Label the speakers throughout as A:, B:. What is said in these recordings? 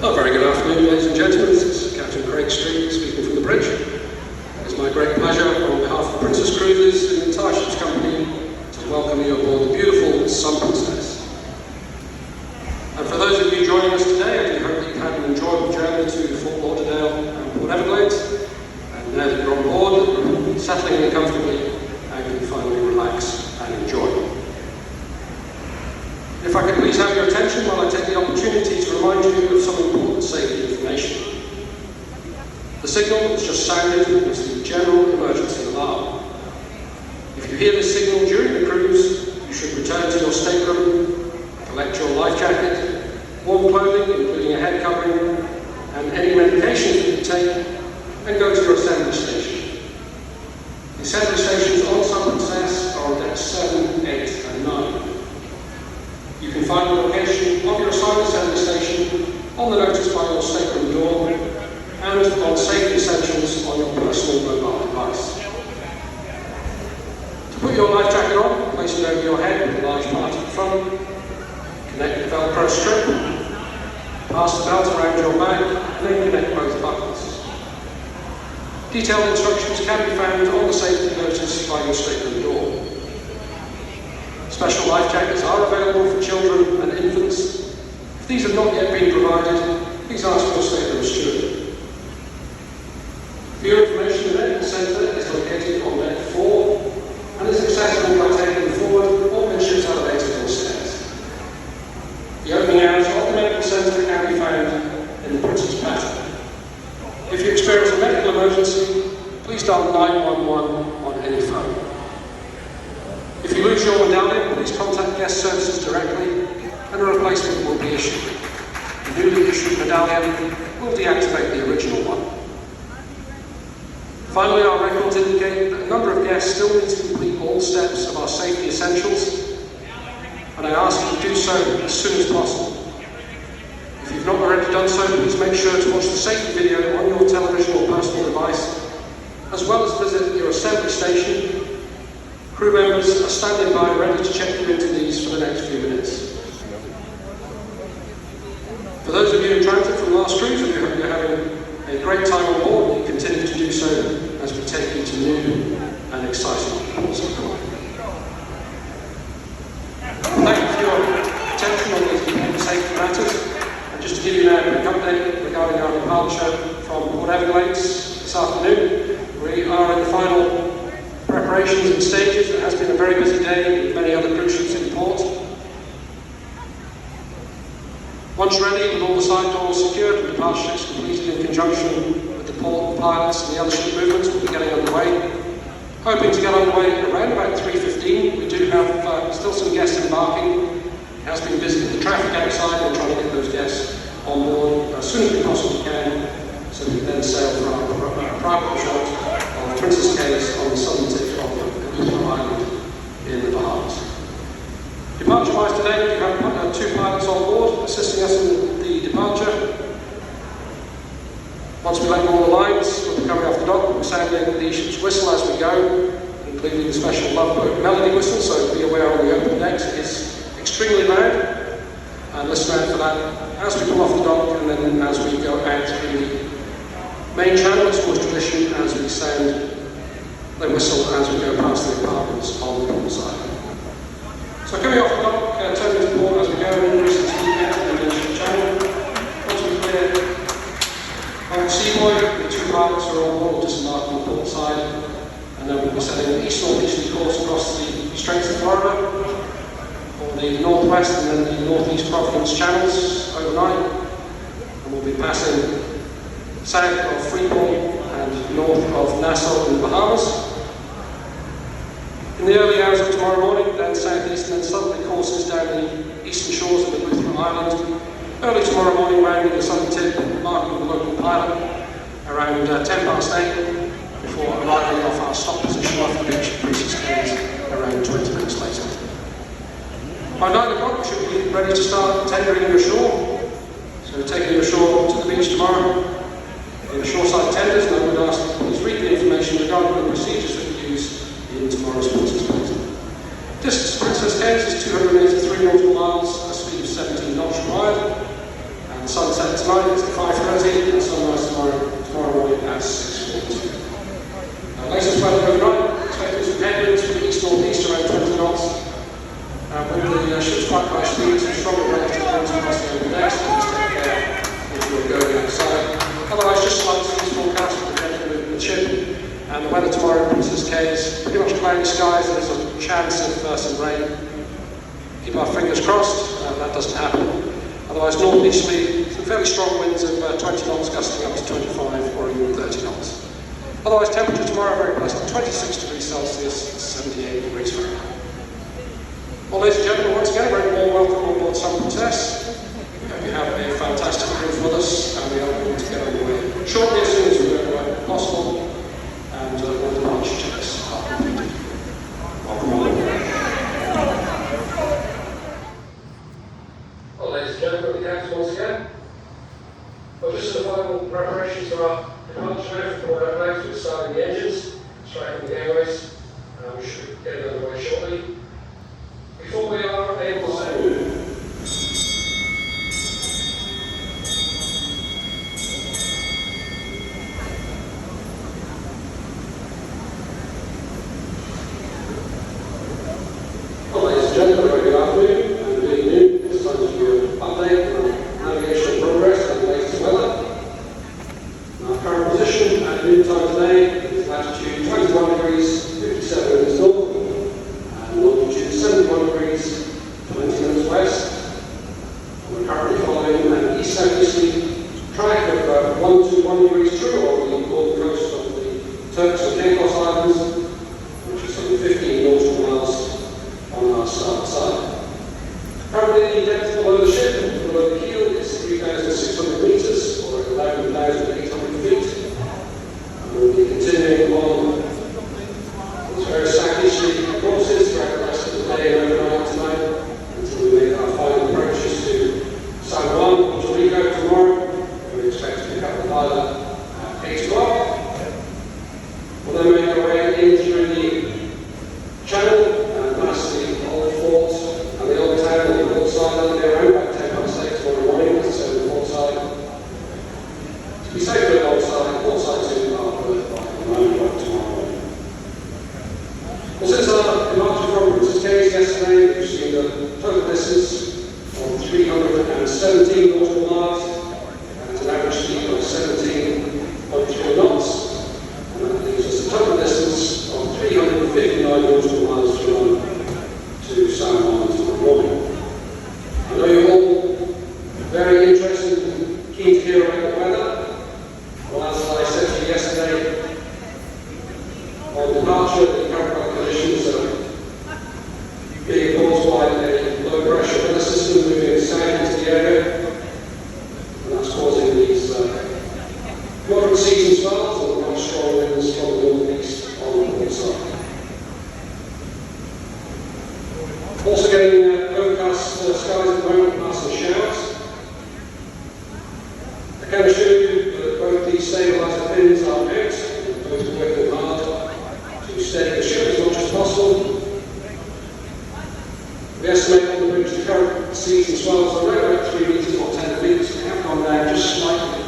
A: Oh, very good afternoon, ladies and gentlemen. This is Captain Craig Street speaking from the bridge. It's my great pleasure, on behalf of Princess Cruises and the entire ship's company, to welcome you aboard the beautiful Sun Princess. And for those of you joining us today, I do hope that you've had an enjoyable journey to Fort Lauderdale and Port Everglades. And now that you're on board, you're settling in comfortably and can finally relax and enjoy. If I could please have your attention while I take the opportunity to remind you of some important safety information. The signal that's just sounded is the general emergency alarm. If you hear this signal during the cruise, you should return to your stateroom, collect your life jacket, warm clothing including a head covering, and any medication that you take, and go to your assembly station. The assembly stations on Sun Princess are on decks 7, 8 and 9. You can find the location of your assigned assembly station on the notice by your stateroom door and on safety essentials on your personal mobile device. To put your life jacket on, place it over your head with a large part at the front, connect the Velcro strip, pass the belt around your back, and then connect both buckles. Detailed instructions can be found on the safety notice by your stateroom door. Special life jackets are available for children and infants. If these have not yet been provided, please ask your stateroom steward. For your information, the medical centre is located on deck 4 and is accessible by taking the forward or midships elevator or stairs. The opening hours of the medical centre can be found in the Princess pattern. If you experience a medical emergency, please dial 911 on any phone. If you lose your medallion, please contact guest services directly and a replacement will be issued. The newly issued medallion will deactivate the original one. Finally, our records indicate that a number of guests still need to complete all steps of our safety essentials, and I ask that you do so as soon as possible. If you've not already done so, please make sure to watch the safety video on your television or personal device, as well as visit your assembly station. Crew members are standing by ready to check you into these for the next few minutes. For those of you in transit from last cruise, we hope you're having a great time on board and you continue to do so as we take you to new and exciting ports of call. Thank you for your attention on these important safety matters. And just to give you now a quick update regarding our departure from Port Everglades this afternoon, we are in the final preparations and stages. It has been a very busy day with many other cruise ships in port. Once ready, with all the side doors secured and departure checks completed in conjunction with the port pilots and the other ship movements, we'll be getting underway. Hoping to get underway around about 3:15. We do have still some guests embarking. It has been busy with the traffic outside. We're trying to get those guests on board as soon as we possibly can, so we can then sail for our private shot of Princess Cay's on the southern tip of the island in the Bahamas. Departure-wise today, we have 2 pilots on board assisting us in the departure. Once we let go all the lines, we'll be coming off the dock. We'll be sounding the ship's whistle as we go, including the special Love Boat melody whistle, so be aware on the open decks it is extremely loud. And listen out for that as we come off the dock and then as we go out in the main channel. It's always tradition as we sound the whistle as we go past the apartments on the port side. So coming off the dock, turning to port as we go, and increasing speed out in the main channel. Once we clear Old Seaboy, the 2 pilots are on board disembarking the port side, and then we'll be setting an east-northeasterly course across the Straits of Florida, or the northwest and then the northeast Providence channels overnight, and we'll be passing south of Freeport and north of Nassau in the Bahamas. In the early hours of tomorrow morning, then southeast and then southerly courses down the eastern shores of the Lutheran Island. Early tomorrow morning, rounding the southern tip, marking the local pilot around 10:08 before arriving off our stop position off the beach at Princess Cay's around 20 minutes later. By 9 o'clock, we should be ready to start tendering you ashore. So taking you ashore to the beach tomorrow. In the shoreside tenders, and I would ask that you please read the information regarding the procedures that we use in tomorrow's Princess Cay's. Distance to Princess Cay's is 283 nautical miles, a speed of 17 knots required, and the sunset tonight is ship's quite high speed, so strong relative winds across the open decks, so just take care if you're going outside. Otherwise, just slight seas forecast for the gentle movement of the ship. And the weather tomorrow in Princess Cays is pretty much cloudy skies. There's a chance of some rain. Keep our fingers crossed, that doesn't happen. Otherwise, northeasterly, some fairly strong winds of 20 knots gusting up to 25 or even 30 knots. Otherwise, temperature tomorrow very pleasant, 26 degrees Celsius, 78 degrees Fahrenheit. Well, ladies and gentlemen, once again, a very warm welcome on board Sun Princess. We have a fantastic cruise with us, and we are going to get underway shortly as soon as we're possible. And we'll launch checks are completed. Welcome on. Well, ladies and gentlemen, the captain once again. Well, just the final preparations for our departure now from Port Adelaide. We're starting the engines, striking the airways. We should get it underway shortly. Before we are able to gentlemen, good afternoon and good evening. It's time to do an update on navigational progress and the latest weather. Our current position at noontime today is latitude 21 degrees, 57 minutes north, and longitude 71 degrees, 20 minutes west. We're currently following an east-southeasterly track of 121 degrees true on the northern coast of the Turks and Caicos Islands, which is some 15 nautical miles on our starboard side. Currently, the depth below the ship, below the keel, is 3,600 metres, or 11,800 feet. And we'll be continuing on these various southeasterly courses throughout the rest of the day and overnight tonight, until we make our final approaches to San Juan, Puerto Rico tomorrow. We expect to pick up the pilot at 8 o'clock. We'll then make our way in through the channel, past the old fort and the old town on the port side, and they're around about 10 past 8 tomorrow morning, so the port side. To be safe with the port side to our berth by 9 o'clock tomorrow morning. Well, since our departure from Princess Cays yesterday, we've seen a total distance of 317 nautical miles at an average speed of 17.3 knots, and that leaves us a total distance of 359 nautical miles to run to San Juan tomorrow morning. I know you're all very interested and keen to hear about the weather. Well, as I said to you yesterday, on departure, the current weather conditions are being caused by a low pressure weather system moving south into the area, and that's causing these moderate seas and swells and quite strong winds from the northeast on the port side. Also getting overcast skies at the moment, past some showers. I can assure you that both these stabiliser pins are out, and both are working hard to steady the ship as much as possible. We estimate on the bridge the current seas and swells are around about 3 metres or 10 feet, so they have gone down just slightly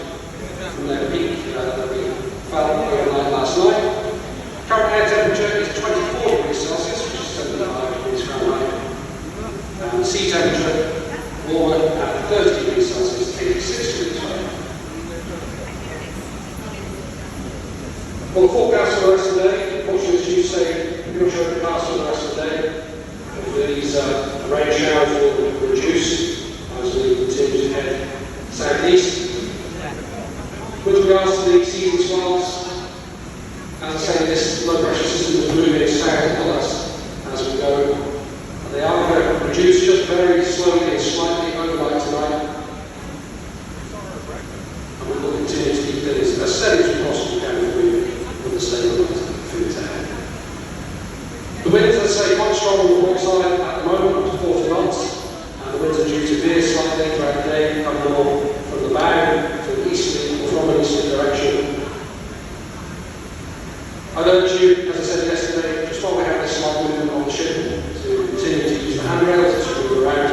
A: from their peak that we felt overnight last night. Current air temperature is 24 degrees Celsius, which is 75 degrees Fahrenheit. And sea temperature warmer at 30 degrees Celsius, 86 degrees Fahrenheit. Well, the forecast for the rest of the day, unfortunately, as you say, pretty much overcast for the rest of the day. These rain showers will reduce as we continue to head southeast. With regards to the seas and swells, as I say, this low pressure system is moving south on us as we go. They are going to reduce just very slowly and slightly overnight tonight. And we will continue to keep things as steady as we possibly can with the stabiliser things ahead. The winds, as I say, quite strong on the port side at the moment, up to 40 knots. And the winds are due to veer slightly throughout the day, coming along from the bow to the easterly or from an easterly direction. I'd urge you, as I said yesterday, just while we have this slight movement on the ship, to continue to use the handrails as we move around,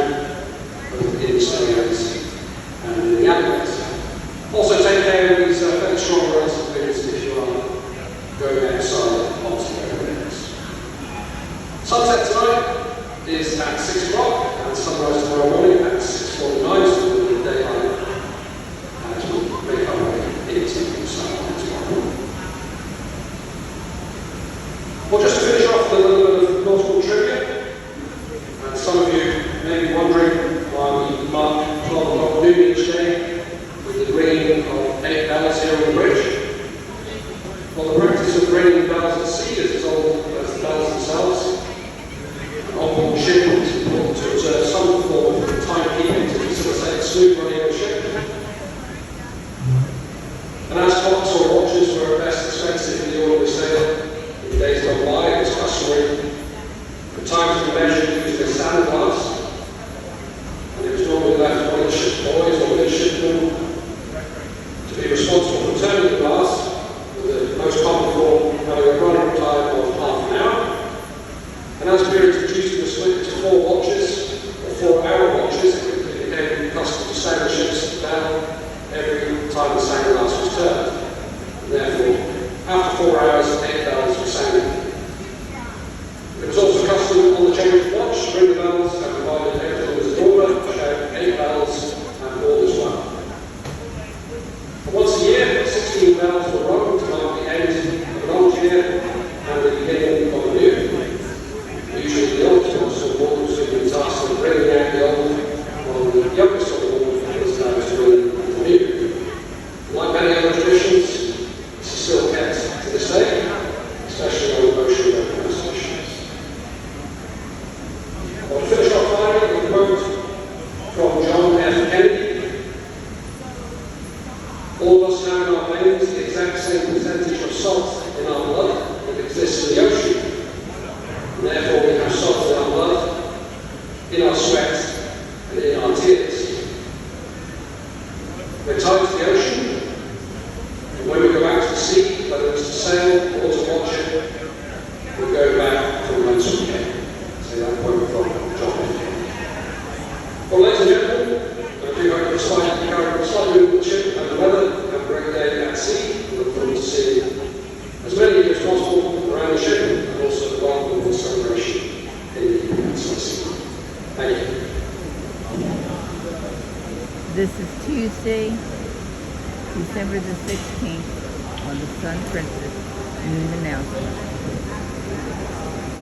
A: in our sweat and in our tears. We're tied to the ocean, and when we go out to sea, whether it's to sail or to watch it, we go back from whence we came. Say that quote from John F. Kennedy. Well, ladies and gentlemen, I do hope you're slightly moving the ship and the weather. Have a great day at sea. We look forward to seeing as many of you as possible around the ship, and also welcome to the celebration in the Sea. Thank you.
B: This is Tuesday, December the 16th on the Sun Princess noon announcement.